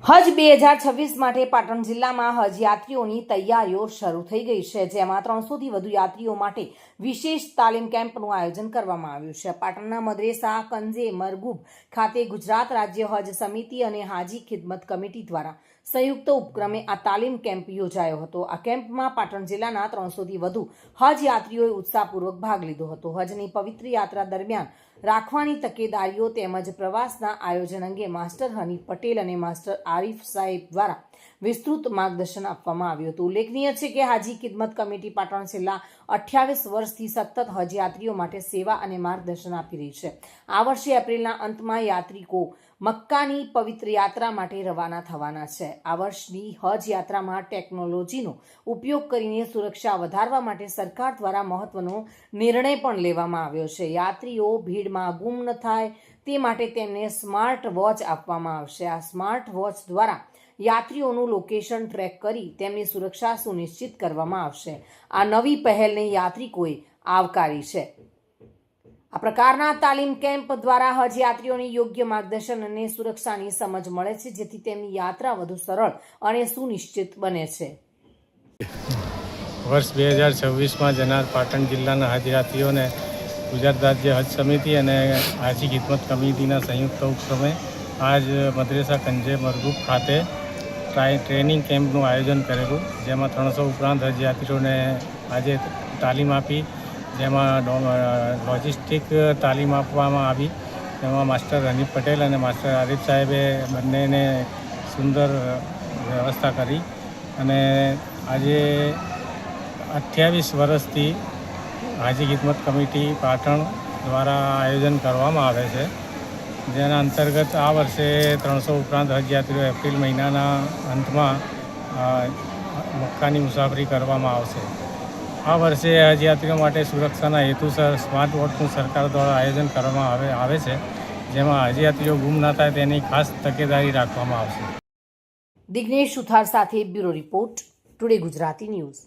હજ 2026 માટે પાટણ જિલ્લામાં હજ યાત્રીઓની તૈયારીઓ શરૂ થઈ ગઈ છે, જેમાં 300થી વધુ યાત્રીઓ માટે વિશેષ તાલીમ કેમ્પનું આયોજન કરવામાં આવ્યું છે. પાટણના મદરેસા કંજે મરગૂબ ખાતે ગુજરાત રાજ્ય હજ સમિતિ અને હાજી ખિદમત કમિટી દ્વારા સંયુક્ત ઉપક્રમે આ તાલીમ કેમ્પ યોજાયો હતો. આ કેમ્પમાં પાટણ જિલ્લાના 300થી વધુ હજ યાત્રીઓએ ઉત્સાહપૂર્વક ભાગ લીધો હતો. હજની પવિત્ર યાત્રા દરમિયાન રાખવાની તકેદારીઓ તેમજ પ્રવાસના આયોજન અંગે માસ્ટર હનીફ પટેલ અને માસ્ટર આરિફ સાહેબ દ્વારા વિસ્તૃત માર્ગદર્શન આપવામાં આવ્યું હતું. ઉલ્લેખનીય છે કે હાજી ખિદમત કમિટી પાટણ છેલ્લા 28 વર્ષથી સતત હજ યાત્રીઓ માટે સેવા અને માર્ગદર્શન આપી રહી છે. આ વર્ષે એપ્રિલના અંતમાં યાત્રિકો મક્કાની પવિત્ર યાત્રા માટે રવાના થવાના છે. આ વર્ષની હજ યાત્રામાં ટેકનોલોજીનો ઉપયોગ કરીને સુરક્ષા વધારવા માટે સરકાર દ્વારા મહત્વનો નિર્ણય પણ લેવામાં આવ્યો છે. યાત્રીઓ ભીડમાં ગુમ ન થાય તે માટે તેમને સ્માર્ટ વોચ આપવામાં આવશે. આ સ્માર્ટ વોચ દ્વારા યાત્રીઓનું લોકેશન ટ્રેક કરી તેમની સુરક્ષા સુનિશ્ચિત કરવામાં આવશે. આ નવી પહેલને યાત્રિકોએ આવકારી છે. આ પ્રકારના તાલીમ કેમ્પ દ્વારા હજ યાત્રીઓને યોગ્ય માર્ગદર્શન અને સુરક્ષાની સમજ મળે છે, જેથી તેમની યાત્રા વધુ સરળ અને સુનિશ્ચિત બને છે. વર્ષ 2026માં જનાર પાટણ જિલ્લાના હજ યાત્રીઓને ગુજરાત રાજ્ય હજ સમિતિ અને હાજી ખિદમત કમિટીના સંયુક્ત ઉપક્રમે આજ મદરેસા કંજે મરગૂબ ખાતે ટ્રેનિંગ કેમ્પનું આયોજન કરેલું, જેમાં 300 ઉપરાંત હજ યાત્રીઓને આજે તાલીમ આપી, જેમાં લોજિસ્ટિક તાલીમ આપવામાં આવી. તેમાં માસ્ટર હનીફ પટેલ અને માસ્ટર આરિફ સાહેબે બંનેને સુંદર વ્યવસ્થા કરી અને આજે 28 વર્ષથી હાજી ખિદમત કમિટી પાટણ દ્વારા આયોજન કરવામાં આવે છે, જેના અંતર્ગત આ વર્ષે 300 ઉપરાંત હજ યાત્રીઓ એપ્રિલ મહિનાના અંતમાં મક્કાની મુસાફરી કરવામાં આવશે. આ વર્ષે હજ યાત્રીઓ માટે સુરક્ષાના હેતુસર સ્માર્ટ વોચનું સરકાર દ્વારા આયોજન કરવામાં આવે છે, જેમાં હજ યાત્રીઓ ગુમ ન થાય તેની ખાસ તકેદારી રાખવામાં આવશે. દિગ્નેશ સુથાર સાથે bureau report, today Gujarati news.